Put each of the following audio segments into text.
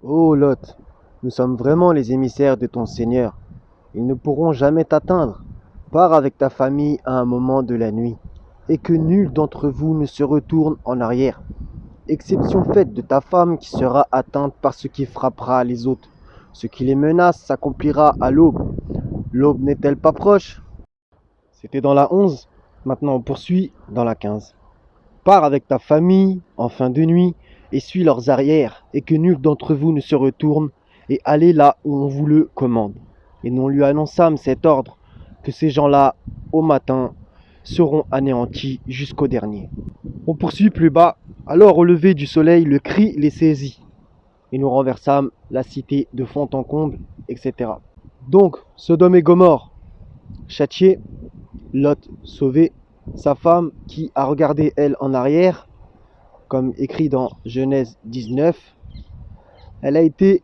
Ô Lot, nous sommes vraiment les émissaires de ton Seigneur. Ils ne pourront jamais t'atteindre. Pars avec ta famille à un moment de la nuit, et que nul d'entre vous ne se retourne en arrière, exception faite de ta femme qui sera atteinte par ce qui frappera les autres. Ce qui les menace s'accomplira à l'aube. L'aube n'est-elle pas proche? C'était dans la 11. Maintenant on poursuit dans la 15. Pars avec ta famille en fin de nuit et suis leurs arrières, et que nul d'entre vous ne se retourne, et allez là où on vous le commande. Et nous lui annonçâmes cet ordre, que ces gens-là, au matin, seront anéantis jusqu'au dernier. On poursuit plus bas. Alors au lever du soleil, le cri les saisit, et nous renversâmes la cité de fond en comble, etc. Donc, Sodome et Gomorrhe, châtiés, Lot sauvé, sa femme qui a regardé elle en arrière, comme écrit dans Genèse 19, elle a été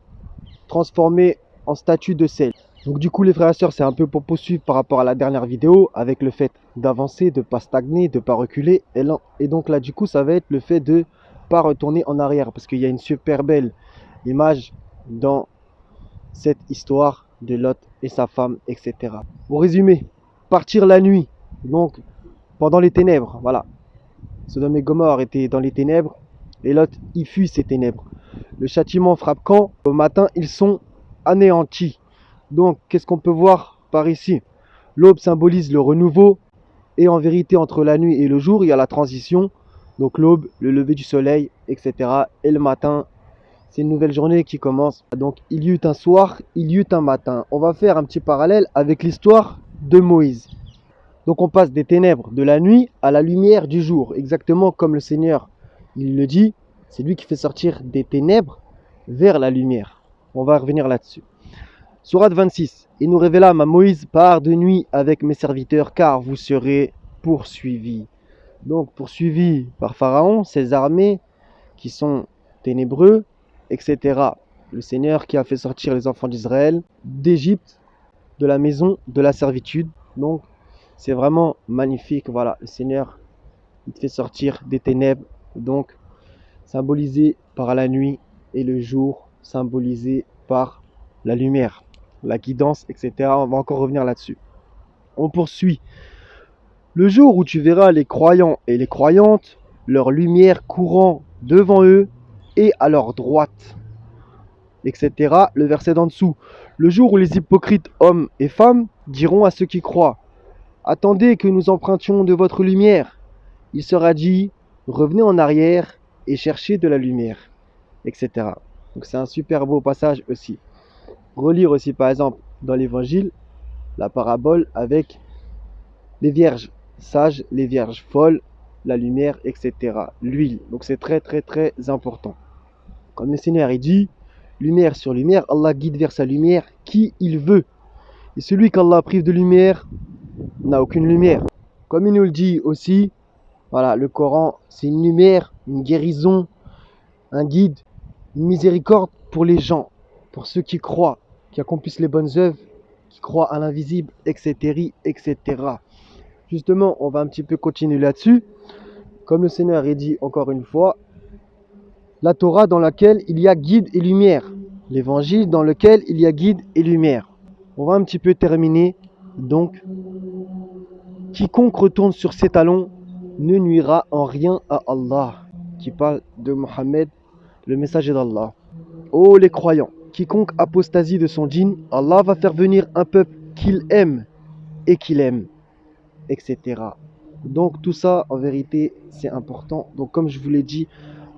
transformée en statue de sel. Donc du coup les frères et sœurs, c'est un peu pour poursuivre par rapport à la dernière vidéo, avec le fait d'avancer, de ne pas stagner, de ne pas reculer. Et donc là du coup ça va être le fait de ne pas retourner en arrière, parce qu'il y a une super belle image dans cette histoire de Lot et sa femme, etc. Au résumé, partir la nuit, donc pendant les ténèbres, voilà. Sodome et Gomorrhe étaient dans les ténèbres, et Lot y fuit ces ténèbres. Le châtiment frappe quand? Au matin, ils sont anéantis. Donc, qu'est-ce qu'on peut voir par ici? L'aube symbolise le renouveau, et en vérité, entre la nuit et le jour, il y a la transition. Donc l'aube, le lever du soleil, etc. Et le matin, c'est une nouvelle journée qui commence. Donc il y eut un soir, il y eut un matin. On va faire un petit parallèle avec l'histoire de Moïse. Donc on passe des ténèbres de la nuit à la lumière du jour, exactement comme le Seigneur, il le dit, c'est lui qui fait sortir des ténèbres vers la lumière. On va revenir là-dessus. Sourate 26. Et nous révélâmes à Moïse, pars de nuit avec mes serviteurs, car vous serez poursuivis. Donc poursuivis par Pharaon, ses armées qui sont ténébreux, etc. Le Seigneur qui a fait sortir les enfants d'Israël d'Égypte, de la maison de la servitude. Donc c'est vraiment magnifique. Voilà, le Seigneur, il te fait sortir des ténèbres, donc symbolisé par la nuit, et le jour symbolisé par la lumière, la guidance, etc. On va encore revenir là-dessus. On poursuit. Le jour où tu verras les croyants et les croyantes, leur lumière courant devant eux et à leur droite, etc. Le verset d'en dessous. Le jour où les hypocrites hommes et femmes diront à ceux qui croient, attendez que nous empruntions de votre lumière. Il sera dit, revenez en arrière et cherchez de la lumière, etc. Donc c'est un super beau passage aussi. Relire aussi par exemple dans l'évangile la parabole avec les vierges sages, les vierges folles, la lumière, etc. L'huile. Donc c'est très très très important. Comme le Seigneur il dit, lumière sur lumière, Allah guide vers sa lumière qui il veut. Et celui qu'Allah prive de lumière n'a aucune lumière. Comme il nous le dit aussi, voilà, le Coran, c'est une lumière, une guérison, un guide, une miséricorde pour les gens, pour ceux qui croient, qui accomplissent les bonnes œuvres, qui croient à l'invisible, etc., etc. Justement, on va un petit peu continuer là-dessus. Comme le Seigneur est dit encore une fois, la Torah dans laquelle il y a guide et lumière, l'évangile dans lequel il y a guide et lumière. On va un petit peu terminer. Donc, quiconque retourne sur ses talons ne nuira en rien à Allah, qui parle de Mohammed, le messager d'Allah. Ô les croyants, quiconque apostasie de son djinn, Allah va faire venir un peuple qu'il aime et qu'il aime, etc. Donc tout ça, en vérité, c'est important. Donc comme je vous l'ai dit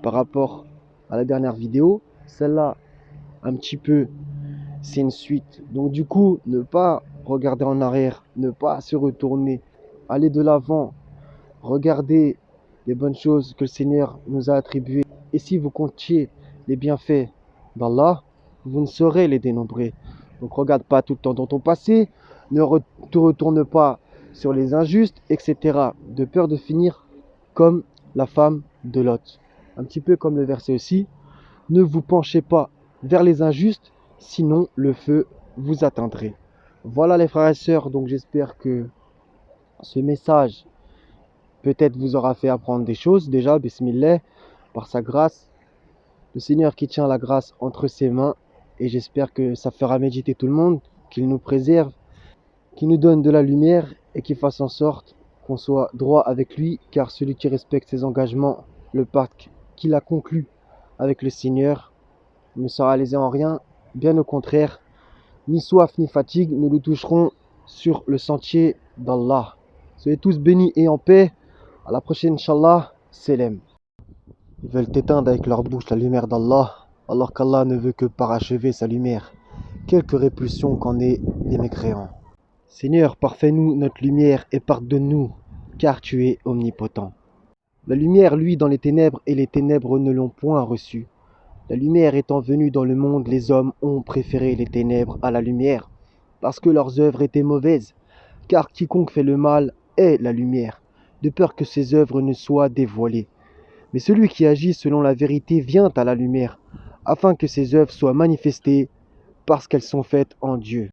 par rapport à la dernière vidéo, celle-là, un petit peu, c'est une suite. Donc du coup, ne pas regarder en arrière, ne pas se retourner, aller de l'avant, regarder les bonnes choses que le Seigneur nous a attribuées. Et si vous comptiez les bienfaits d'Allah, vous ne saurez les dénombrer. Donc regarde pas tout le temps dans ton passé, ne te retourne pas sur les injustes, etc. De peur de finir comme la femme de Lot. Un petit peu comme le verset aussi, ne vous penchez pas vers les injustes, sinon le feu vous atteindrait. Voilà les frères et sœurs, donc j'espère que ce message peut-être vous aura fait apprendre des choses déjà, bismillah, par sa grâce. Le Seigneur qui tient la grâce entre ses mains, et j'espère que ça fera méditer tout le monde, qu'il nous préserve, qu'il nous donne de la lumière et qu'il fasse en sorte qu'on soit droit avec lui, car celui qui respecte ses engagements, le pacte qu'il a conclu avec le Seigneur, ne sera lésé en rien, bien au contraire, ni soif ni fatigue ne nous toucheront sur le sentier d'Allah. Soyez tous bénis et en paix. À la prochaine, Inch'Allah. Selem. Ils veulent éteindre avec leur bouche la lumière d'Allah, alors qu'Allah ne veut que parachever sa lumière. Quelque répulsion qu'en aient les mécréants. Seigneur, parfais-nous notre lumière et pardonne-nous, car tu es omnipotent. La lumière luit dans les ténèbres et les ténèbres ne l'ont point reçue. La lumière étant venue dans le monde, les hommes ont préféré les ténèbres à la lumière, parce que leurs œuvres étaient mauvaises. Car quiconque fait le mal est la lumière, de peur que ses œuvres ne soient dévoilées. Mais celui qui agit selon la vérité vient à la lumière, afin que ses œuvres soient manifestées, parce qu'elles sont faites en Dieu.